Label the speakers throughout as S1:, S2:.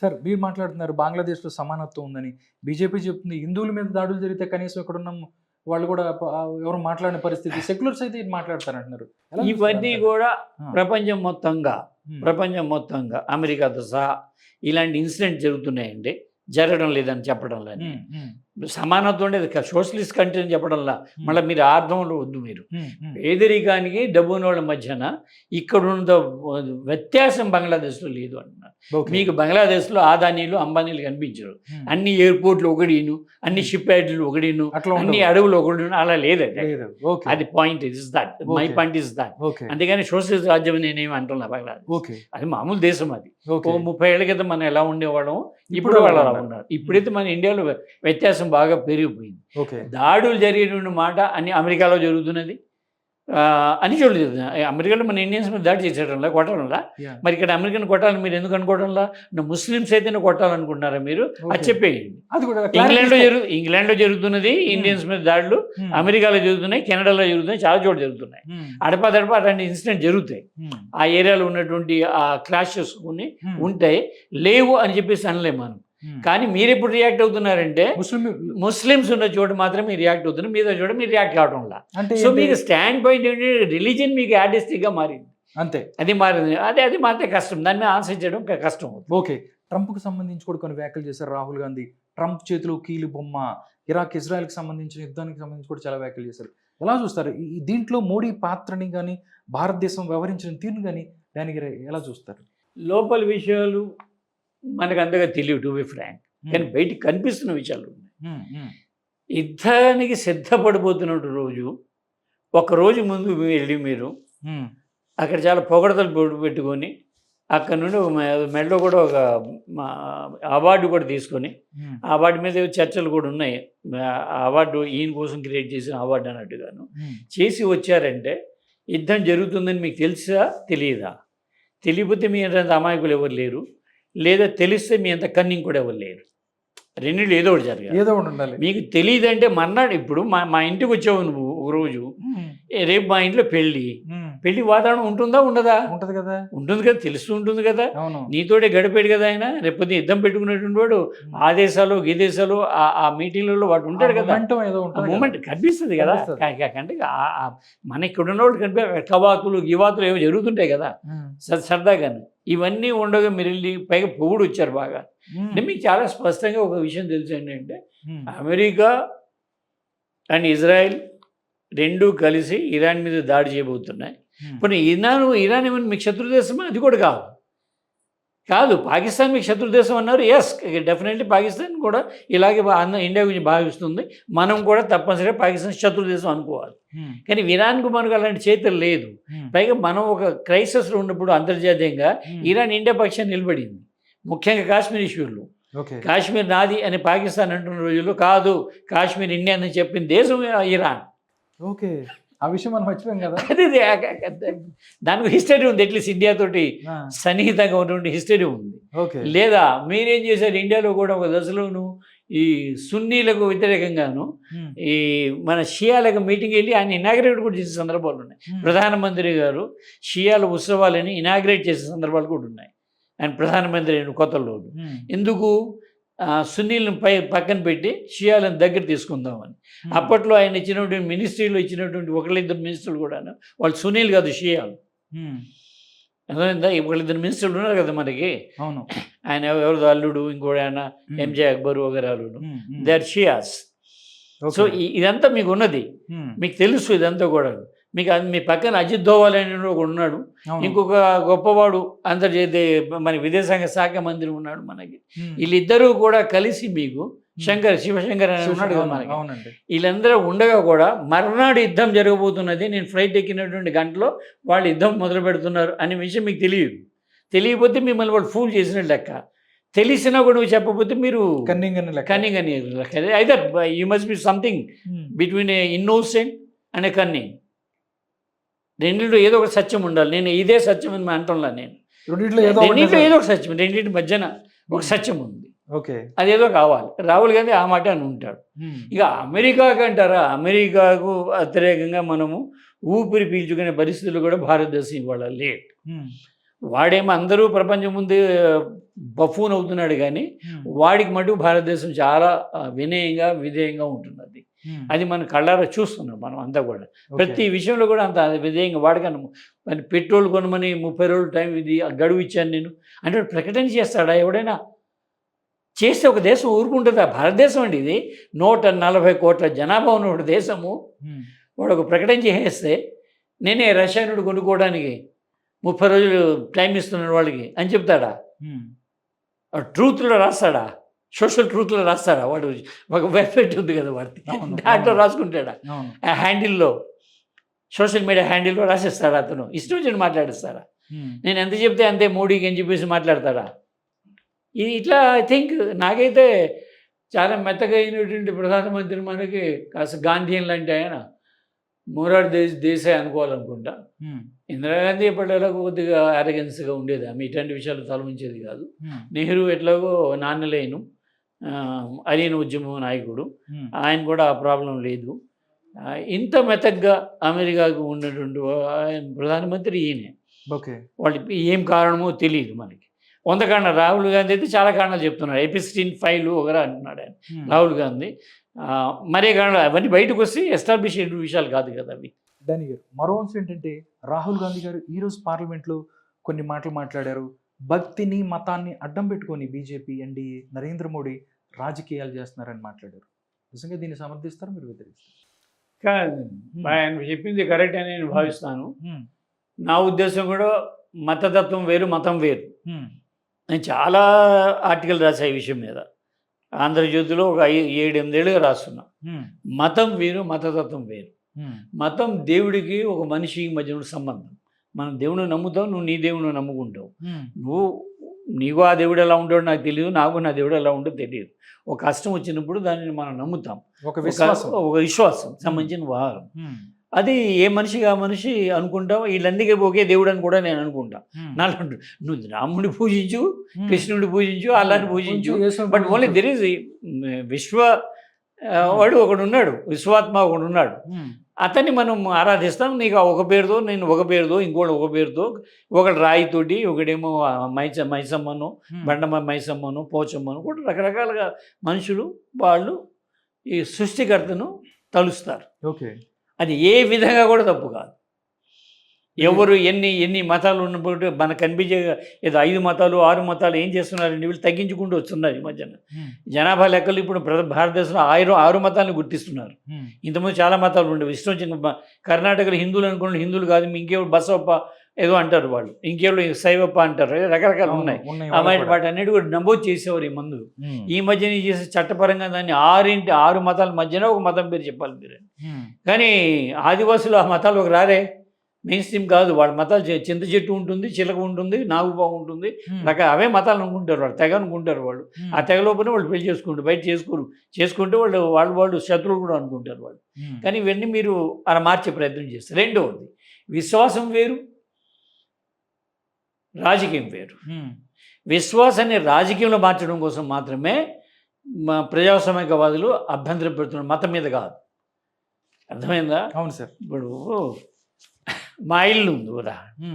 S1: Sir మీరు మాట్లాడుతున్నారు బంగ్లాదేశ్‌లో సమానత్వం ఉందని. బీజేపీ చెప్తుంది హిందువుల మీద దాడులు జరిగితే కనీసం ఇక్కడున్న వాళ్ళు కూడా ఎవరు మాట్లాడని పరిస్థితి. సెక్యులర్స్ అయితే ఇది మాట్లాడతారంటున్నారు. ఎలా
S2: ఇవన్నీ
S1: చూస్తారంటారు?
S2: కూడా
S1: ఆ!
S2: ప్రపంచం మొత్తంగా
S1: హ్మ్.
S2: ప్రపంచం మొత్తంగా అమెరికాతో సహా ఇలాంటి ఇన్సిడెంట్ జరుగుతున్నాయండి. జరగడం లేదని చెప్పడంలో
S1: హ్మ్. హ్మ్.
S2: సమానత్వం ఉండేది సోషలిస్ట్ కంట్రీ అని చెప్పడంలా మళ్ళీ మీరు అర్థంలో వద్దు మీరు.
S1: హ్మ్. హ్మ్.
S2: పేదరికానికి డబ్బున్నోళ్ళ మధ్యన ఇక్కడున్న వ్యత్యాసం బంగ్లాదేశ్లో లేదు అంటున్నారు.
S1: ఓకే.
S2: మీకు బంగ్లాదేశ్లో ఆదానీలు అంబానీలు కనిపించరు.
S1: హ్మ్.
S2: అన్ని ఎయిర్పోర్ట్లు ఒకడిను, అన్ని
S1: హ్మ్.
S2: షిప్ యార్డులు ఒకడిను,
S1: అట్లా
S2: అన్ని
S1: ఉండవు.
S2: అడవులు ఒకడిను, అలా లేదండి.
S1: లేదు. ఓకే.
S2: అది point is that my
S1: okay.
S2: Point is that.
S1: Okay.
S2: అంతేగాని సోషలిస్ట్ రాజ్యం నేనేమి అంటున్నా బంగ్లాదేశ్.
S1: ఓకే.
S2: అది మామూలు దేశం అది. ఓ
S1: ఓకే.
S2: 30 ఏళ్ల క్రితం మనం ఎలా ఉండేవాళ్ళం,
S1: ఇప్పుడు
S2: ఇప్పుడు వాళ్ళు
S1: అలా
S2: అలా
S1: ఉన్నారు.
S2: ఉన్నారు. ఇప్పుడైతే మన ఇండియాలో వ్యత్యాసం బాగా పెరిగిపోయింది.
S1: ఓకే.
S2: దాడులు జరిగేటువంటి మాట అన్ని అమెరికాలో జరుగుతున్నది. అన్ని చోట్ల జరుగుతున్నాయి. అమెరికాలో మన ఇండియన్స్ మీద దాడి చేసేయడంలా, కొట్టడంలా.
S1: యాహ్!
S2: మరి ఇక్కడ అమెరికన్ కొట్టాలని మీరు ఎందుకు అనుకోవడంలా? ముస్లిమ్స్ అయితేనే కొట్టాలనుకుంటున్నారా మీరు? అది
S1: ఓకే.
S2: చెప్పేయండి.
S1: అది కూడా క్లారిటీ
S2: ఇంగ్లాండ్లో జరుగుతున్నది ఇండియన్స్ మీద దాడులు,
S1: హ్మ్.
S2: అమెరికాలో జరుగుతున్నాయి, కెనడాలో జరుగుతున్నాయి, చాలా చోట్ల జరుగుతున్నాయి.
S1: హ్మ్.
S2: అడపాదడపా అట్లాంటి ఇన్సిడెంట్ జరుగుతాయి.
S1: హ్మ్.
S2: ఆ ఏరియాలో ఉన్నటువంటి ఆ క్లాషెస్ కొన్ని
S1: హ్మ్.
S2: ఉంటాయి. లేవు అని చెప్పేసి అనలేము మనం.
S1: హ్మ్.
S2: కానీ మీరెప్పుడు రియాక్ట్ అవుతున్నారంటే
S1: ముస్లిం
S2: ముస్లిమ్స్ ఉన్న చోట మాత్రమే రియాక్ట్ అవుతున్నారు, మిగతా చోట మీరు రియాక్ట్ కావడంలా.
S1: అంటే
S2: సో
S1: ఏంటి?
S2: మీకు స్టాండ్ పాయింట్ ఏంటి, రిలీజన్ మీకు యాడిస్టిక్గా మారింది.
S1: అంతే.
S2: అది మారింది. అది మాత్రం కష్టం, దాని మీద ఆన్సర్ చేయడం కష్టం అవుతుంది.
S1: ఓకే. ట్రంప్‌కి సంబంధించి కూడా కొన్ని వ్యాఖ్యలు చేశారు రాహుల్ గాంధీ. ట్రంప్ చేతిలో కీలు బొమ్మ. ఇరాక్, ఇజ్రాయెల్‌కి సంబంధించిన యుద్ధానికి సంబంధించి కూడా చాలా వ్యాఖ్యలు చేశారు. ఎలా చూస్తారు? ఈ దీంట్లో మోడీ పాత్రని గాని, భారతదేశం వ్యవహరించిన తీరుని గాని దానికి ఎలా చూస్తారు?
S2: లోపల విషయాలు మనకు అంతగా తెలియవు టు బి ఫ్రాంక్. కానీ
S1: హ్మ్.
S2: బయటికి కనిపిస్తున్న విషయాలు ఉన్నాయి.
S1: హ్మ్. హ్మ్.
S2: యుద్ధానికి సిద్ధపడిపోతున్న రోజు, ఒక రోజు ముందు వెళ్ళి మీరు
S1: హ్మ్.
S2: అక్కడ చాలా పొగడతలు పెట్టుకొని అక్కడ నుండి ఒక మెడలో కూడా ఒక అవార్డు కూడా తీసుకొని,
S1: హ్మ్.
S2: ఆ అవార్డు మీద ఏవో చర్చలు కూడా ఉన్నాయి. ఆ అవార్డు ఈయన కోసం క్రియేట్ చేసిన అవార్డు అన్నట్టుగాను
S1: హ్మ్.
S2: చేసి వచ్చారంటే యుద్ధం జరుగుతుందని మీకు తెలుసా తెలియదా? తెలియకపోతే మీ అంత అమాయకులు ఎవరు లేరు, లేదా తెలిస్తే మీ అంత కన్నింగ్ కూడా ఎవరు లేరు. రెండిళ్ళు ఏదో ఒకటి జరగాలి.
S1: ఏదో ఒకటి ఉండాలి.
S2: మీకు తెలియదంటే మర్నాడు ఇప్పుడు మా ఇంటికి వచ్చావు నువ్వు ఒక రోజు,
S1: హ్మ్.
S2: రేపు మా ఇంట్లో పెళ్ళి
S1: హ్మ్.
S2: పెళ్లి వాతావరణం ఉంటుందా ఉండదా?
S1: ఉంటది కదా!
S2: ఉంటుంది కదా, తెలుస్తూ ఉంటుంది కదా.
S1: అవును.
S2: నీతోటే గడిపాడు కదా ఆయన. రేపొద్దున యుద్ధం పెట్టుకునేటువంటి వాడు
S1: హ్మ్.
S2: ఆదేశాలు గీదేశాలు ఆ మీటింగ్లలో వాడు
S1: ఆ
S2: ఉంటాడు కదా.
S1: మొమెంటం ఏదో
S2: ఆ
S1: ఉంటది కదా!
S2: మూమెంట్ కనిపిస్తుంది కదా.
S1: కనిపిస్తది.
S2: అంటే మన ఇక్కడ ఉన్నవాడు కవాతులు గివాతులు ఏవో జరుగుతుంటాయి కదా
S1: హ్మ్.
S2: సరదాగాను. ఇవన్నీ ఉండగా మీరు వెళ్ళి పైగా పొగుడు వచ్చారు బాగా.
S1: హ్మ్.
S2: అంటే మీకు చాలా స్పష్టంగా ఒక విషయం తెలుసు ఏంటంటే
S1: హ్మ్.
S2: అమెరికా అండ్ ఇజ్రాయెల్ రెండూ కలిసి ఇరాన్ మీద దాడి చేయబోతున్నాయి.
S1: హ్మ్.
S2: ఇప్పుడు ఇరాన్ ఏమైనా మీకు శత్రు దేశమా? అది కూడా కాదు. కాదు, పాకిస్తాన్ మీకు శత్రు దేశం అన్నారు. ఎస్, డెఫినెట్లీ పాకిస్తాన్ కూడా ఇలాగే ఇండియా గురించి భావిస్తుంది. మనం కూడా తప్పనిసరిగా పాకిస్తాన్ శత్రు దేశం అనుకోవాలి.
S1: హ్మ్.
S2: కానీ ఇరాన్కు మనకు అలాంటి చేతులు లేదు.
S1: హ్మ్.
S2: పైగా మనం ఒక క్రైసిస్లో ఉన్నప్పుడు అంతర్జాతీయంగా
S1: హ్మ్.
S2: ఇరాన్ ఇండియా పక్షాన్ని నిలబడింది. ముఖ్యంగా కాశ్మీర్ ఇష్యూలో.
S1: ఓకే.
S2: కాశ్మీర్ నాది అని పాకిస్తాన్ అంటున్న రోజుల్లో కాదు, కాశ్మీర్ ఇండియా అని చెప్పిన దేశం ఇరాన్.
S1: ఓకే. ఆ విషయం మనం మర్చిపోయాం కదా!
S2: అది దానికి హిస్టరీ ఉంది. అట్లీస్ట్ ఇండియా తోటి
S1: ఆ!
S2: సన్నిహితంగా ఉన్నటువంటి హిస్టరీ ఉంది.
S1: ఓకే.
S2: లేదా మీరేం చేశారు ఇండియాలో కూడా ఒక దశలోను ఈ సున్నీలకు వ్యతిరేకంగాను
S1: హ్మ్.
S2: ఈ మన షియాలకు మీటింగ్ వెళ్ళి ఆయన ఇనాగ్రేట్ కూడా చేసే సందర్భాలు ఉన్నాయి.
S1: హ్మ్.
S2: ప్రధానమంత్రి గారు షియాల ఉత్సవాలని ఇనాగ్రేట్ చేసే సందర్భాలు కూడా ఉన్నాయి. ఆయన ప్రధానమంత్రి అయిన కొత్తలో.
S1: హ్మ్.
S2: ఎందుకు? సున్నీలను పక్కన పెట్టి షియాలను దగ్గర తీసుకుందామని.
S1: హ్మ్.
S2: అప్పట్లో ఆయన ఇచ్చినటువంటి మినిస్ట్రీలో ఇచ్చినటువంటి ఒకళ్ళిద్దరు మినిస్టర్లు కూడాను వాళ్ళు సున్నీలు కాదు, షియాలు.
S1: హ్మ్.
S2: అర్థమైందా? ఒకళ్ళిద్దరు మినిస్టర్లు ఉన్నారు కదా మనకి.
S1: అవును.
S2: ఆయన ఎవరిదో అల్లుడు, ఇంకోడు ఆయన
S1: హ్మ్.
S2: ఎంజే అక్బర్ వగైరాలును.
S1: Hmm. Hmm.
S2: They are Shias. So
S1: okay.
S2: ఇదంతా మీకు ఉన్నది.
S1: హ్మ్.
S2: మీకు తెలుసు ఇదంతా కూడా. మీకు మీ పక్కన అజిత్ దోవల్ అని ఒకడు ఉన్నాడు.
S1: అవును.
S2: ఇంకొక గొప్పవాడు అంతర్జాతీయ మన విదేశాంగ శాఖ మంత్రి ఉన్నాడు మనకి.
S1: హ్మ్.
S2: వీళ్ళిద్దరూ కూడా కలిసి మీకు శివశంకర్ అని ఉన్నాడు కదా
S1: అవును.
S2: మనకి.
S1: అవునండి.
S2: వీళ్ళందరూ ఉండగా కూడా మర్నాడు యుద్ధం జరగబోతున్నది, నేను ఫ్లైట్ ఎక్కినటువంటి గంటలో వాళ్ళు యుద్ధం మొదలు పెడుతున్నారు అనే విషయం మీకు తెలియదు. తెలియకపోతే మిమ్మల్ని వాళ్ళు ఫూల్ చేసినట్టు లెక్క. తెలిసినా కూడా నువ్వు చెప్పకపోతే మీరు
S1: కన్నింగ్ అని లెక్క.
S2: కన్నింగ్ అని లెక్క. Either you must be something
S1: hmm.
S2: Between a innocent and a cunning. రెండింటిలో ఏదో ఒక సత్యం ఉండాలి. నేను ఇదే సత్యం అని అంటంలా నేను.
S1: రెండిట్లో ఏదో ఒకటి
S2: రెండింటిలో
S1: నిజం.
S2: ఏదో ఒక సత్యం, రెండింటి మధ్యన ఒక సత్యం ఉంది.
S1: ఓకే.
S2: అదేదో కావాలి. రాహుల్ గాంధీ ఆ మాట అని ఉంటాడు.
S1: హ్మ్.
S2: ఇక అమెరికాకి అంటారా, అమెరికాకు వ్యతిరేకంగా మనము ఊపిరి పీల్చుకునే పరిస్థితులు కూడా భారతదేశం ఇవాళ లేదు.
S1: హ్మ్.
S2: వాడేమో అందరూ ప్రపంచం ముందు బఫూన్ అవుతున్నాడు కానీ వాడికి మటుకు భారతదేశం చాలా వినయంగా విధేయంగా ఉంటున్నది. అది మన కళ్ళారా చూస్తున్నాం మనం అంతా కూడా. ప్రతి విషయంలో కూడా అంత విధేయంగా వాడికన్నా మరి పెట్రోల్ కొనమని 30 రోజులు టైం ఇది గడువు ఇచ్చాను నేను అంటే వాడు ప్రకటన చేస్తాడా? ఎవడైనా చేస్తే ఒక దేశం ఊరుకుంటుందా? భారతదేశం అండి ఇది. 140 కోట్ల జనాభా ఉన్న ఒక దేశము. వాడు ఒక ప్రకటన చేసేస్తే నేనే రసాయనుడు కొనుక్కోవడానికి 30 రోజులు టైం ఇస్తున్నాడు వాళ్ళకి అని చెప్తాడా? ట్రూత్లో రాస్తాడా? సోషల్ ట్రూత్లో రాస్తాడా? వాడు ఒక వెబ్సైట్ ఉంది కదా వాడికి, దాంట్లో రాసుకుంటాడా? ఆ హ్యాండిల్లో సోషల్ మీడియా హ్యాండిల్లో రాసేస్తాడా? అతను ఇష్టం వచ్చిన మాట్లాడిస్తాడా? నేను ఎంత చెప్తే అంతే మోడీకి అని చెప్పేసి మాట్లాడతాడా? ఇది ఇట్లా ఐ థింక్ నాకైతే చాలా మెత్తగా అయినటువంటి ప్రధానమంత్రి మనకి కాస్త గాంధీయన్ లాంటి ఆయన మొరార్జీ దేశాయ్ అనుకోవాలనుకుంటా. ఇందిరాగాంధీ ఎప్పటిలాగో కొద్దిగా అరగెన్స్గా ఉండేది, ఆమె ఇట్లాంటి విషయాలు తలవంచేది కాదు. నెహ్రూ ఎట్లాగో నాన్నలేను అలీన ఉద్యమ నాయకుడు, ఆయన కూడా ఆ ప్రాబ్లం లేదు. ఇంత మెతగ్గా అమెరికాకు ఉన్నటువంటి ప్రధానమంత్రి ఈయనే.
S1: ఓకే,
S2: వాళ్ళకి ఏం కారణమో తెలియదు మనకి. 100 కారణాలు. రాహుల్ గాంధీ అయితే చాలా కారణాలు చెప్తున్నాడు. ఎపిస్టీన్ ఫైల్ ఒకరా అంటున్నాడు ఆయన రాహుల్ గాంధీ. మరే కారణాలు అవన్నీ బయటకు వస్తే ఎస్టాబ్లిష్ అయిన విషయాలు కాదు కదా అవి.
S1: దాని గారు మరో అంశం ఏంటంటే రాహుల్ గాంధీ గారు ఈరోజు పార్లమెంట్లో కొన్ని మాటలు మాట్లాడారు. భక్తిని మతాన్ని అడ్డం పెట్టుకొని బీజేపీ ఎన్డీఏ నరేంద్ర మోడీ రాజకీయాలు చేస్తున్నారని మాట్లాడారు. నిజంగా దీన్ని సమర్థిస్తారు, మీరు వ్యతిరేకిస్తారు?
S2: ఆయన చెప్పింది కరెక్ట్ అని నేను భావిస్తాను. నా ఉద్దేశం కూడా మతతత్వం వేరు, మతం వేరు. నేను చాలా ఆర్టికల్ రాసా ఈ విషయం మీద. ఆంధ్రజ్యోతిలో ఒక 7-8 ఏళ్ళుగా రాస్తున్నా. మతం వేరు, మతతత్వం వేరు. మతం దేవుడికి ఒక మనిషికి మధ్య ఉన్న సంబంధం. మనం దేవుడిని నమ్ముతావు, నువ్వు నీ దేవుడిని నమ్ముకుంటావు. నీకు ఆ దేవుడు ఎలా ఉంటాడో నాకు తెలియదు, నాకు నా దేవుడు ఎలా ఉంటుందో తెలియదు. ఒక కష్టం వచ్చినప్పుడు దానిని మనం నమ్ముతాం. ఒక విశ్వాసం సంబంధించిన వ్యవహారం. అది ఏ మనిషిగా మనిషి అనుకుంటావు. వీళ్ళందరికీ ఒకే దేవుడు అని కూడా నేను అనుకుంటా. నాలుగు నువ్వు రాముడిని పూజించు, కృష్ణుడిని పూజించు, అల్లాని పూజించు, బట్ ఓన్లీ దెర్ ఈజ్ విశ్వ వాడు ఒకడు ఉన్నాడు, విశ్వాత్మ ఒకడు ఉన్నాడు. అతన్ని మనం ఆరాధిస్తాం. నీకు ఒక పేరుతో, నేను ఒక పేరుతో, ఇంకోటి ఒక పేరుతో, ఒకటి రాయితోటి, ఒకడేమో మైసమ్మను, బండమ్మ మైసమ్మను, పోచమ్మను కూడా రకరకాలుగా మనుషులు వాళ్ళు ఈ సృష్టికర్తను తలుస్తారు.
S1: ఓకే,
S2: అది ఏ విధంగా కూడా తప్పు కాదు. ఎవరు ఎన్ని మతాలు ఉన్నప్పుడు మనకు కనిపించే ఏదో 5 మతాలు 6 మతాలు ఏం చేస్తున్నారండి వీళ్ళు తగ్గించుకుంటూ వస్తున్నారు ఈ మధ్యన. జనాభా లెక్కలు ఇప్పుడు భారతదేశంలో 6 మతాలను గుర్తిస్తున్నారు. ఇంతకుముందు చాలా మతాలు ఉండేవి. ఇష్టం వచ్చిన కర్ణాటకలో హిందువులు అనుకోండి, హిందువులు కాదు, ఇంకేవాడు బసవప్ప ఏదో అంటారు వాళ్ళు, ఇంకేవాళ్ళు శైవప్ప అంటారు, రకరకాలు ఉన్నాయి. వాటి అన్నిటి కూడా నమోదు చేసేవారు ఈ మందు. ఈ మధ్యన చేసే చట్టపరంగా దాన్ని 6 మతాల మధ్యన ఒక మతం పేరు చెప్పాలి మీరు. కానీ ఆదివాసులు ఆ మతాలు ఒక రారే, మెయిన్ స్ట్రీమ్ కాదు. వాళ్ళ మతాలు చింత చెట్టు ఉంటుంది, చిలక ఉంటుంది, నాగుపాము ఉంటుంది, అవే మతాలు అనుకుంటారు వాళ్ళు, తెగ అనుకుంటారు వాళ్ళు. ఆ తెగ లోపల వాళ్ళు పెళ్లి చేసుకుంటారు, బయట చేసుకుంటే వాళ్ళు శత్రువులు కూడా అనుకుంటారు వాళ్ళు. కానీ ఇవన్నీ మీరు అలా మార్చే ప్రయత్నం చేస్తారు. రెండవది, విశ్వాసం వేరు, రాజకీయం వేరు. విశ్వాసాన్ని రాజకీయంలో మార్చడం కోసం మాత్రమే ప్రజాస్వామికవాదులు అభ్యంతరం పెడుతున్నారు, మతం మీద కాదు. అర్థమైందా?
S1: అవును సార్.
S2: ఇప్పుడు మా ఇల్లు ఉంది ఉదాహరణ.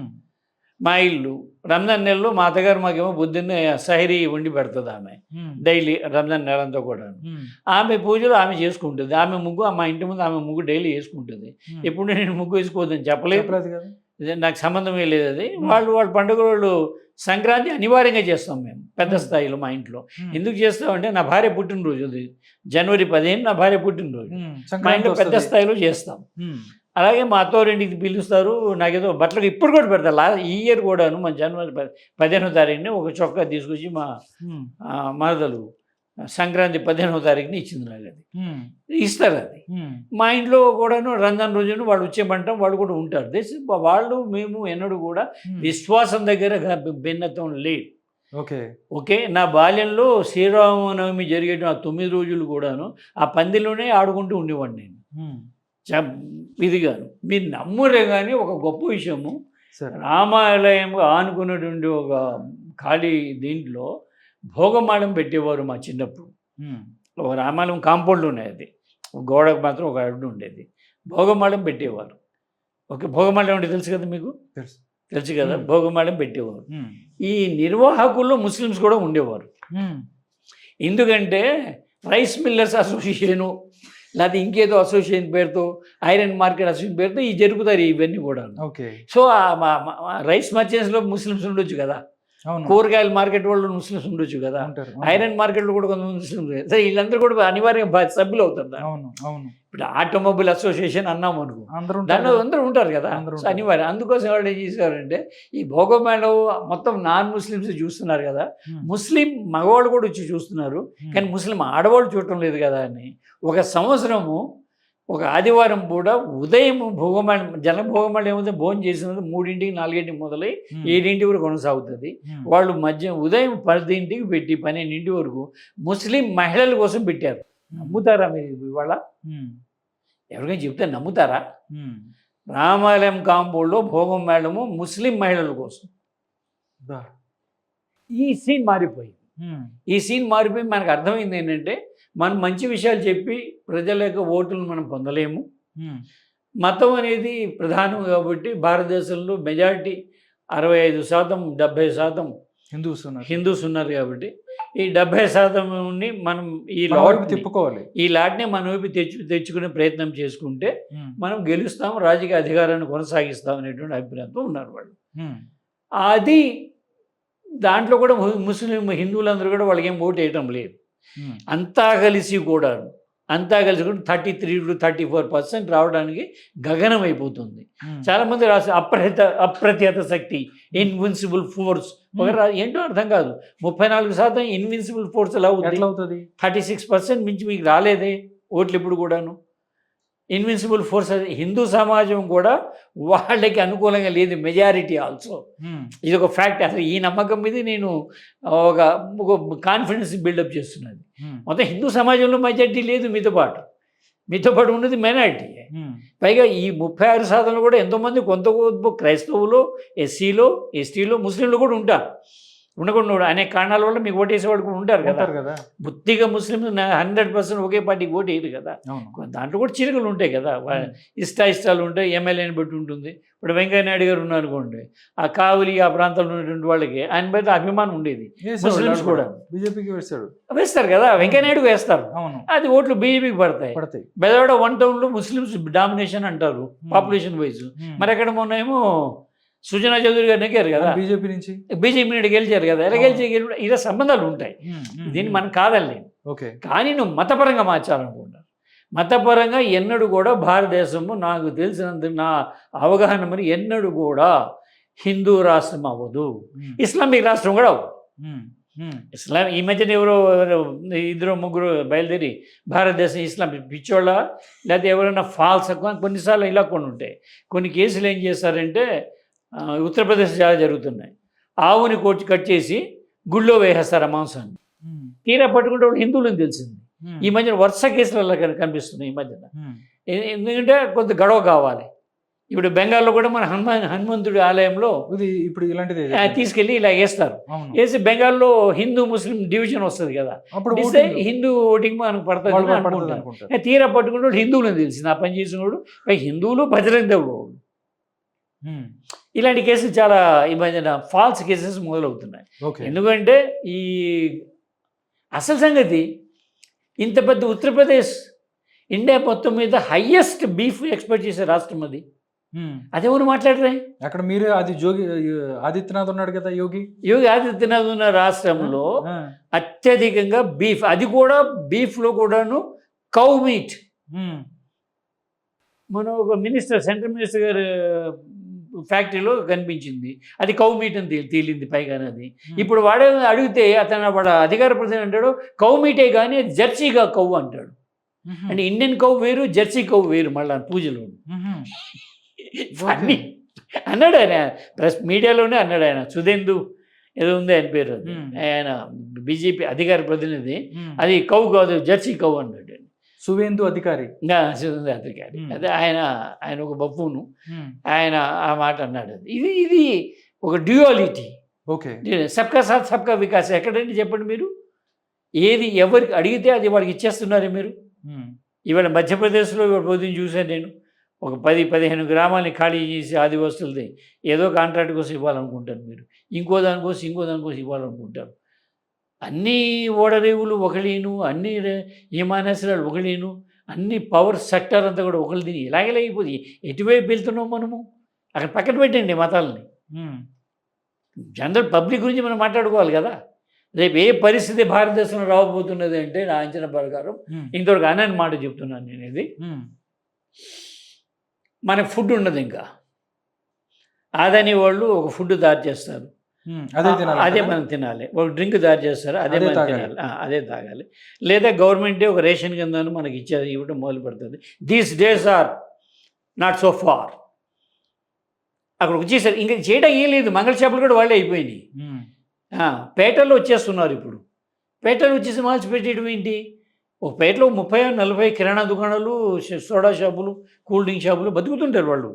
S2: మా ఇల్లు రంజాన్ నెలలో మా అత్తగారు మాకేమో పొద్దున్నే సహరీ వండి పెడుతుంది ఆమె డైలీ, రంజాన్ నెలంతా కూడా. ఆమె పూజలు ఆమె చేసుకుంటుంది. ఆమె ముగ్గు మా ఇంటి ముందు ఆమె ముగ్గు డైలీ వేసుకుంటుంది. ఎప్పుడు నేను ముగ్గు వేసుకోవద్దని చెప్పలేదు కదా, నాకు సంబంధమే లేదు అది. వాళ్ళ పండుగ వాళ్ళు సంక్రాంతి అనివార్యంగా చేస్తాం మేము పెద్ద స్థాయిలో మా ఇంట్లో. ఎందుకు చేస్తామంటే నా భార్య పుట్టినరోజు, అది జనవరి 15 నా భార్య పుట్టినరోజు. మా ఇంట్లో పెద్ద స్థాయిలో చేస్తాం. అలాగే మా అత్తవారింటికి పిలుస్తారు. నాకేదో బట్టలకు ఇప్పుడు కూడా పెడతారు. ఈ ఇయర్ కూడాను మా జనవరి 15వ తారీఖుని ఒక చొక్కా తీసుకొచ్చి మా మరదలు సంక్రాంతి 15వ తారీఖుని ఇచ్చింది నాకు. అది ఇస్తారు. అది మా ఇంట్లో కూడాను రంజాన్ రోజున వాళ్ళు వచ్చేయమంటాం, వాళ్ళు కూడా ఉంటారు. వాళ్ళు మేము ఎన్నడూ కూడా విశ్వాసం దగ్గర భిన్నత్వం లేదు. ఓకే, నా బాల్యంలో శ్రీరామనవమి జరిగే ఆ 9 రోజులు కూడాను ఆ పందిలోనే ఆడుకుంటూ ఉండేవాడిని నేను. ఇదిగాను మీరు నమ్మురే కానీ ఒక గొప్ప విషయము, రామాలయం ఆనుకున్నటువంటి ఒక ఖాళీ దీంట్లో భోగమాడం పెట్టేవారు మా చిన్నప్పుడు. ఒక రామాలయం కాంపౌండ్లో ఉన్నాయి, అది గోడకు మాత్రం ఒక అడ్డు ఉండేది, భోగమాడం పెట్టేవారు. ఓకే, భోగమాడం అంటే తెలుసు కదా మీకు? తెలుసు కదా, భోగమేళం పెట్టేవారు. ఈ నిర్వాహకుల్లో ముస్లిమ్స్ కూడా ఉండేవారు. ఎందుకంటే రైస్ మిల్లర్స్ అసోసియేషను లేకపోతే ఇంకేదో అసోసియేషన్ పేరుతో, ఐరన్ మార్కెట్ అసోసియేషన్ పేరుతో ఈ జరుపుతారు ఇవన్నీ కూడా.
S1: ఓకే.
S2: సో రైస్ మర్చెంట్స్లో ముస్లిమ్స్ ఉండొచ్చు కదా, కూరగాయల మార్కెట్ వాళ్ళు ముస్లిమ్స్ ఉండొచ్చు కదా, ఐరన్ మార్కెట్లో కూడా కొంతమంది ముస్లిమ్స్. సరే వీళ్ళందరూ కూడా అనివార్యంగా సభ్యులు అవుతారు. ఇప్పుడు ఆటోమొబైల్ అసోసియేషన్ అన్నాము అనుకో, దాంట్లో అందరూ ఉంటారు కదా, అనివార్యం. అందుకోసం వాళ్ళు ఏం చేసేవారంటే ఈ భోగమేళం మొత్తం నాన్ ముస్లిమ్స్ చూస్తున్నారు కదా, ముస్లిం మగవాళ్ళు కూడా వచ్చి చూస్తున్నారు కానీ ముస్లిం ఆడవాళ్ళు చూడటం లేదు కదా అని ఒక సంవత్సరము ఒక ఆదివారం కూడా ఉదయం భోగమేళం జనభోగమేళం ఏమైతే భోజనం చేసినది 3ంటికి 4ంటికి మొదలై 7ంటి వరకు కొనసాగుతుంది. వాళ్ళు ఉదయం 10ంటికి పెట్టి 12ంటి వరకు ముస్లిం మహిళల కోసం పెట్టారు. నమ్ముతారా మీరు ఇవాళ? ఎవరికైనా చెప్తే నమ్ముతారా? రామాలయం కాంపౌండ్లో భోగమేళము ముస్లిం మహిళల కోసం. ఈ సీన్ మారిపోయింది. మనకు అర్థమైంది ఏంటంటే మనం మంచి విషయాలు చెప్పి ప్రజల యొక్క ఓటులను మనం పొందలేము. మతం అనేది ప్రధానం కాబట్టి భారతదేశంలో మెజారిటీ 65%, 70% హిందూస్ ఉన్నారు కాబట్టి ఈ 70%ని మనం
S1: తిప్పుకోవాలి.
S2: ఈ లాట్ని మన వైపు తెచ్చుకునే ప్రయత్నం చేసుకుంటే మనం గెలుస్తాం, రాజకీయ అధికారాన్ని కొనసాగిస్తాం అనేటువంటి అభిప్రాయంతో ఉన్నారు వాళ్ళు. అది దాంట్లో కూడా హిందువులందరూ కూడా వాళ్ళకి ఏం ఓటు వేయటం లేదు. అంతా కలిసి కూడా 33 to 34% రావడానికి గగనం అయిపోతుంది. చాలామంది రాసి అప్రతిహత శక్తి, ఇన్విన్సిబుల్ ఫోర్స్ ఏంటో అర్థం కాదు. 34% ఇన్విన్సిబుల్ ఫోర్స్ ఎలా అవుతుంది? 36% మించి మీకు రాలేదే ఓట్లు ఇప్పుడు కూడాను. ఇన్విన్సిబుల్ ఫోర్స్ హిందూ సమాజం కూడా వాళ్ళకి అనుకూలంగా లేదు, మెజారిటీ ఆల్సో. ఇది ఒక ఫ్యాక్ట్. అసలు ఈ నమ్మకం మీద నేను ఒక కాన్ఫిడెన్స్ బిల్డప్ చేస్తున్నది. మొత్తం హిందూ సమాజంలో మెజారిటీ లేదు, మీతో పాటు ఉన్నది మైనారిటీ. పైగా ఈ 36% కూడా ఎంతోమంది కొంత క్రైస్తవులు, ఎస్సీలో, ఎస్టీలో, ముస్లింలు కూడా ఉంటారు. ఉండకుండా అనేక కారణాల వల్ల మీకు ఓటేసేవాళ్ళు కూడా ఉంటారు కదా. బుద్ధిగా ముస్లింలు 100% ఒకే పార్టీకి ఓటు వేయరు కదా. దాంట్లో కూడా చిలుకలు ఉంటాయి కదా, ఇష్టాలు ఉంటాయి, ఎమ్మెల్యేని బట్టి ఉంటుంది. ఇప్పుడు వెంకయ్యనాయుడు గారు ఉన్నారనుకోండి, ఆ కావలి ఆ ప్రాంతంలో ఉన్నటువంటి వాళ్ళకి ఆయన బయట అభిమానం ఉండేది. ముస్లిమ్స్ కూడా
S1: బీజేపీకి
S2: వేస్తారు కదా, వెంకయ్యనాయుడు వేస్తారు. అది ఓట్లు బీజేపీకి పడతాయి. బెదవాడ 1 టౌన్లో ముస్లిమ్స్ డామినేషన్ అంటారు పాపులేషన్ వైజ్. మరి అక్కడ మొన్న ఏమో సుజనా చౌదరి గారు నెగ్గారు కదా, బీజేపీ నుండి గెలిచారు కదా. ఎలా ఇలా సంబంధాలు ఉంటాయి, దీన్ని మనం కాదనలేము. కానీ నువ్వు మతపరంగా మార్చాలనుకుంటారు. మతపరంగా ఎన్నడూ కూడా భారతదేశము నాకు తెలిసినంత నా అవగాహన మరి ఎన్నడూ కూడా హిందూ రాష్ట్రం అవ్వదు, ఇస్లామిక్ రాష్ట్రం కూడా అవ్వదు. ఇస్లాం ఈ మధ్యన ఎవరో 2-3 బయలుదేరి భారతదేశం ఇస్లాం పిచ్చోళ్ళ లేకపోతే ఎవరైనా ఫాల్స్ కొన్నిసార్లు ఇలా కొన్ని ఉంటాయి. కొన్ని కేసులు ఏం చేస్తారంటే ఉత్తరప్రదేశ్ చాలా జరుగుతున్నాయి. ఆవుని కట్ చేసి గుళ్ళో వేసేస్తారు ఆ మాంసాన్ని. తీరా పట్టుకుంటే వాళ్ళు హిందువులని తెలిసింది. ఈ మధ్యన వరుస కేసులలో కనిపిస్తున్నాయి ఈ మధ్యన. ఎందుకంటే కొంత గొడవ కావాలి. ఇప్పుడు బెంగాల్లో కూడా మన హనుమంతుడి ఆలయంలో
S1: ఇప్పుడు ఇలాంటిది
S2: తీసుకెళ్ళి ఇలా వేస్తారు. వేసి బెంగాల్లో హిందూ ముస్లిం డివిజన్ వస్తుంది కదా, హిందూ ఓటింగ్ మనకు పడుతుంది. తీరా పట్టుకుంటే హిందువులని తెలిసింది ఆ పని చేసిన వాడు. హిందువులు బజరంగ దళం. ఇలాంటి కేసులు చాలా ఈ మధ్యన ఫాల్స్ కేసెస్ మొదలవుతున్నాయి. ఎందుకంటే ఈ అసలు సంగతి ఇంత పెద్ద ఉత్తరప్రదేశ్ ఇండియా మొత్తం మీద హయ్యెస్ట్ బీఫ్ ఎక్స్పోర్ట్ చేసే రాష్ట్రం అది. అదేమో మాట్లాడరా
S1: అక్కడ మీరు అది ఆదిత్యనాథ్ ఉన్నాడు కదా, యోగి
S2: ఆదిత్యనాథ్ ఉన్న రాష్ట్రంలో అత్యధికంగా బీఫ్, అది కూడా బీఫ్లో కూడాను కౌ మీట్. మన ఒక మినిస్టర్, సెంట్రల్ మినిస్టర్ గారు ఫ్యాక్టరీలో కనిపించింది, అది కౌ మీట్ అని తేలింది పైగానే. అది ఇప్పుడు వాడే అడిగితే అతను వాడు అధికార ప్రతినిధి అంటాడు కౌ మీటే కానీ అది జెర్సీగా కౌ అంటాడు. అంటే ఇండియన్ కౌ వేరు, జెర్సీ కౌ వేరు. మళ్ళీ పూజలో అన్నాడు ఆయన, ప్రెస్ మీడియాలోనే అన్నాడు ఆయన. సుధేందు ఏదో ఉంది ఆయన పేరు, ఆయన బీజేపీ అధికార ప్రతినిధి. అది కౌ కాదు, జెర్సీ కౌ అన్నాడు.
S1: సువేందు అధికారి.
S2: అదే ఆయన ఒక బఫూను, ఆయన ఆ మాట అన్నాడు. ఇది ఒక డ్యూయాలిటీ. సబ్కా సాత్ సబ్కా వికాస్ ఎక్కడండి చెప్పండి మీరు? ఏది ఎవరికి అడిగితే అది వాడికి ఇచ్చేస్తున్నారే మీరు. ఇవాళ మధ్యప్రదేశ్లో పొద్దున్న చూశాను నేను, ఒక 10-15 గ్రామాలని ఖాళీ చేసి ఆదివాసులది ఏదో కాంట్రాక్ట్ కోసం ఇవ్వాలనుకుంటారు మీరు, ఇంకో దానికోసం ఇవ్వాలనుకుంటారు. అన్నీ ఓడరేవులు ఒకళ్ళేను, అన్ని విమానాశ్రయాలు ఒకళ్ళేను, అన్ని పవర్ సెక్టర్ అంతా కూడా ఒకళ్ళది. ఇలాగే లేకపోతే ఎటువైపు వెళ్తున్నాం మనము? అక్కడ పక్కన పెట్టండి మతాలని, జనరల్ పబ్లిక్ గురించి మనం మాట్లాడుకోవాలి కదా. రేపు ఏ పరిస్థితి భారతదేశంలో రాబోతున్నది అంటే నా అంచనా ప్రకారం, ఇంతవరకు అనని మాట చెప్తున్నాను నేను, ఇది మనకు ఫుడ్ ఉండదు. ఇంకా అదని వాళ్ళు ఒక ఫుడ్ తయారు చేస్తారు, అదే మనం తినాలి. ఒక డ్రింక్ తయారు చేస్తారు, అదే మనం తినాలి, అదే తాగాలి. లేదా గవర్నమెంటే ఒక రేషన్ కింద మనకి ఇవ్వడం మొదలు పెడుతుంది. These days are not so far. అక్కడ వచ్చేసారు, ఇంకా చేయడం ఏం లేదు. మంగళ చేపలు కూడా వాళ్ళే అయిపోయినాయి. పేటల్లో వచ్చేస్తున్నారు ఇప్పుడు. పేటలో వచ్చేసి మార్చి పెట్టేయడం ఏంటి? ఒక పేటలో 30-40 కిరాణా దుకాణాలు, సోడా షాపులు, కూల్ డ్రింక్ షాపులు బతుకుతుంటారు వాళ్ళు.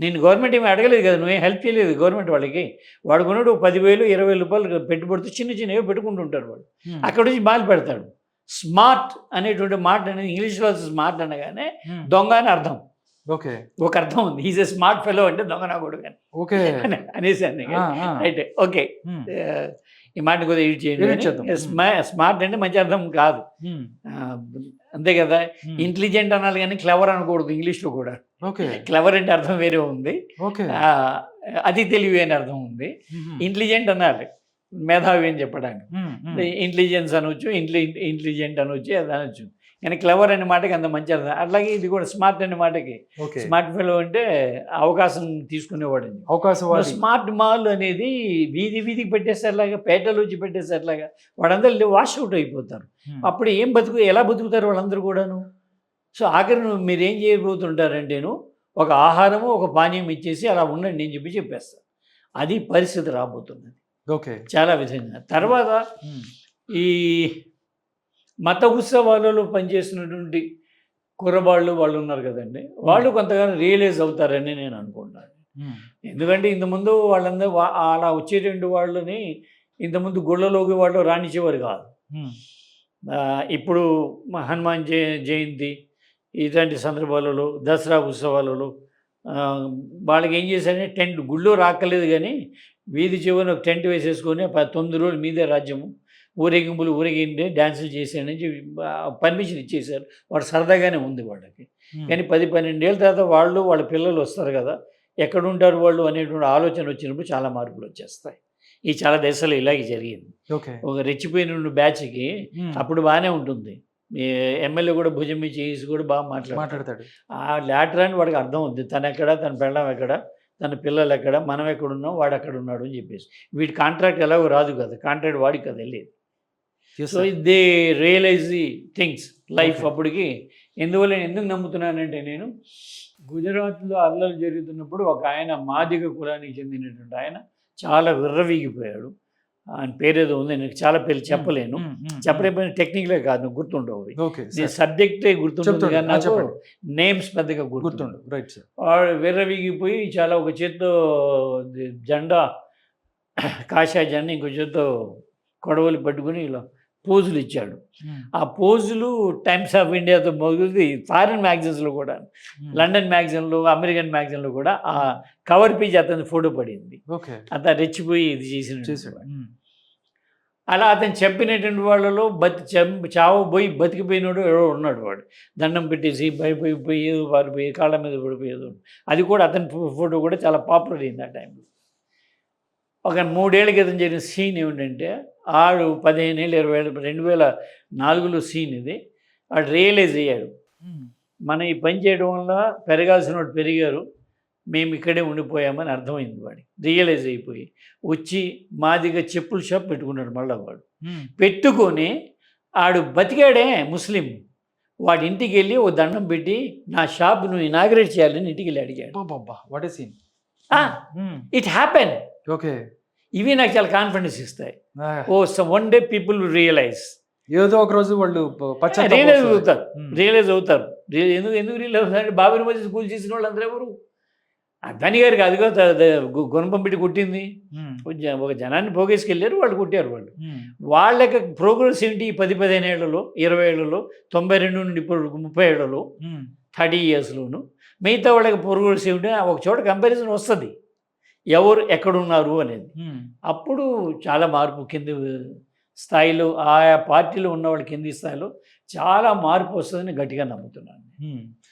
S2: నేను గవర్నమెంట్ ఏమీ అడగలేదు కదా, నువ్వేం హెల్ప్ చేయలేదు గవర్నమెంట్ వాళ్ళకి. వాడు కొన్నాడు 10,000-20,000 రూపాయలు పెట్టుబడితో చిన్నగా పెట్టుకుంటుంటారు వాళ్ళు. అక్కడ నుంచి మాలు పెడతాడు. స్మార్ట్ అనేటువంటి మాట అనేది ఇంగ్లీష్లో స్మార్ట్ అనగానే దొంగ అని అర్థం.
S1: ఓకే,
S2: ఒక అర్థం ఉంది. ఈజ్ ఎ స్మార్ట్ ఫెలో అంటే దొంగ నా కొడుకు అని. ఓకే అనేసాను. రైట్, ఓకే, ఈ మాట కొద్దిగా యూజ్ చేయండి. స్మార్ట్ అంటే మంచి అర్థం కాదు, అంతే కదా. ఇంటెలిజెంట్ అనాలి కానీ క్లవర్ అనకూడదు ఇంగ్లీష్లో కూడా. క్లవర్ అంటే అర్థం వేరే ఉంది, అతి తెలివి అని అర్థం ఉంది. ఇంటెలిజెంట్ అనాలి, మేధావి అని చెప్పడానికి. ఇంటెలిజెన్స్ అనొచ్చు, ఇంటెలిజెంట్ అనొచ్చు, అది అనొచ్చు. కానీ క్లవర్ అనే మాటకి అంత మంచి అర్థం. అట్లాగే ఇది కూడా స్మార్ట్ అనే మాటకి, స్మార్ట్ ఫెలో అంటే అవకాశం తీసుకునేవాడు. స్మార్ట్ మాల్ అనేది వీధికి పెట్టేసేలాగా, పేటలో వచ్చి పెట్టేసేలాగా వాడందరూ వాష్ అవుట్ అయిపోతారు. అప్పుడు ఎలా బతుకుతారు వాళ్ళందరూ కూడాను? సో ఆఖరి మీరు ఏం చేయబోతుంటారంటేను, ఒక ఆహారము ఒక పానీయం ఇచ్చేసి అలా ఉండండి అని చెప్పేస్తాను. అది పరిస్థితి రాబోతున్నది. చాలా విధంగా. తర్వాత ఈ మత ఉత్సవాలలో పనిచేస్తున్నటువంటి కుర్రబాళ్ళు వాళ్ళు ఉన్నారు కదండి, వాళ్ళు కొంతగానో రియలైజ్ అవుతారని నేను అనుకుంటున్నాను. ఎందుకంటే ఇంతకుముందు వాళ్ళందరూ అలా వచ్చేటువంటి వాళ్ళని ఇంతకుముందు గుళ్ళలోకి వాళ్ళు రాణించేవారు కాదు. ఇప్పుడు హనుమాన్ జయంతి ఇలాంటి సందర్భాలలో, దసరా ఉత్సవాలలో వాళ్ళకి ఏం చేశారంటే టెంట్, గుళ్ళో రాక్కలేదు కానీ వీధి చివరిని ఒక టెంట్ వేసేసుకొని 9 రోజులు మీదే రాజ్యము, ఊరేగిండి డ్యాన్సులు చేసేయని చెప్పి పర్మిషన్ ఇచ్చేసారు. వాడు సరదాగానే ఉంది వాళ్ళకి. కానీ 10-12 ఏళ్ళ తర్వాత వాళ్ళ పిల్లలు వస్తారు కదా, ఎక్కడుంటారు వాళ్ళు అనేటువంటి ఆలోచన వచ్చినప్పుడు చాలా మార్పులు వచ్చేస్తాయి. ఈ చాలా దేశాలు ఇలాగే జరిగింది. ఒక రెచ్చిపోయిన బ్యాచ్కి అప్పుడు బాగానే ఉంటుంది, ఎమ్మెల్యే కూడా భుజం మీద చేసి కూడా బాగా మాట్లాడతాడు. ఆ లాటర్ అని వాడికి అర్థం అవుద్ది, తను ఎక్కడ, తన పెళ్ళం ఎక్కడ, తన పిల్లలు ఎక్కడ, మనం ఎక్కడున్నాం, వాడు అక్కడ ఉన్నాడు అని చెప్పేసి. వీడి కాంట్రాక్ట్ ఎలాగో రాదు కదా, కాంట్రాక్ట్ వాడికి కదా వెళ్ళేది. So they realise the things life అప్పటికి. ఎందుకు నమ్ముతున్నానంటే, నేను గుజరాత్లో అల్లలు జరుగుతున్నప్పుడు ఒక ఆయన మాదిగ కులానికి చెందినటువంటి ఆయన చాలా విర్రవీగిపోయాడు. ఆయన పేరేదో ఉంది, నేను చాలా పేర్లు చెప్పలేను, చెప్పలేకపోయిన టెక్నికలే కాదు, గుర్తుండవు. నేను సబ్జెక్టే గుర్తుంటుంది కానీ నాకు నేమ్స్ పెద్దగా గుర్తుండవు. వాడు విర్రవీగిపోయి చాలా, ఒక చేత్తో జెండా, కాషాయ జెండా, ఇంకో చేత్తో కొడవలు పట్టుకుని ఇలా పోజులు ఇచ్చాడు. ఆ పోజులు టైమ్స్ ఆఫ్ ఇండియాతో మొదలుది, ఫారిన్ మ్యాగజైన్స్లో కూడా, లండన్ మ్యాగజైన్లో, అమెరికన్ మ్యాగజైన్లో కూడా ఆ కవర్ పేజ్ అతని ఫోటో పడింది. అతను రెచ్చిపోయి ఇది చేసినాడు. అలా అతను చంపినటువంటి వాళ్ళలో చావబోయి బతికిపోయినాడు ఎవడో ఉన్నాడు. వాడు దండం పెట్టేసి భయపోయి ఏదో పారిపోయి కాళ్ళ మీద పడిపోయేదో. అది కూడా అతని ఫోటో కూడా చాలా పాపులర్ అయింది ఆ టైంలో. ఒక 3 ఏళ్ల క్రితం జరిగిన సీన్ ఏమిటంటే, ఆడు 15 ఏళ్ళు 20 ఏళ్ళు 2004లో సీన్ ఇది. వాడు రియలైజ్ అయ్యాడు, మనం ఈ పని చేయడం వల్ల పెరగాల్సిన వాడు పెరిగారు, మేము ఇక్కడే ఉండిపోయామని అర్థమైంది. వాడికి రియలైజ్ అయిపోయి వచ్చి మాదిగా చెప్పుల షాప్ పెట్టుకున్నాడు. మళ్ళీ వాడు పెట్టుకొని ఆడు బతికాడే ముస్లిం. వాడి ఇంటికి వెళ్ళి ఓ దండం పెట్టి, నా షాప్ నువ్వు ఇనాగ్రేట్ చేయాలని ఇంటికి వెళ్ళి అడిగాడు. It happen. ఇవి నాకు చాలా కాన్ఫిడెన్స్ ఇస్తాయి. వన్ డే పీపుల్ రియలైజ్,
S1: ఏదో ఒక రోజు వాళ్ళు
S2: రియలైజ్ అవుతారు. ఎందుకు రియలైజ్ అవుతారు? బాబరి మసీద్ స్కూల్ చేసిన వాళ్ళు అందరూ ఎవరు? అద్వానీ గారికి అదిగో గుణపం పెట్టి కొట్టింది, ఒక జనాన్ని పోగేసుకెళ్ళారు, వాళ్ళు కొట్టారు. వాళ్ళకి ప్రోగ్రెస్ ఏంటి? 10-15 ఏళ్లలో, 20 ఏళ్లలో, 92 నుండి ఇప్పుడు 30 ఏళ్లలో, 30 yearsలోను మిగతా వాళ్ళకి పొరుగు ఏమిటి ఒక చోట కంపారిజన్ వస్తుంది, ఎవరు ఎక్కడున్నారు అనేది. అప్పుడు చాలా మార్పు కింది స్థాయిలో ఆయా పార్టీలో ఉన్నవాళ్ళు కింది స్థాయిలో చాలా మార్పు వస్తుందని గట్టిగా నమ్ముతున్నాను.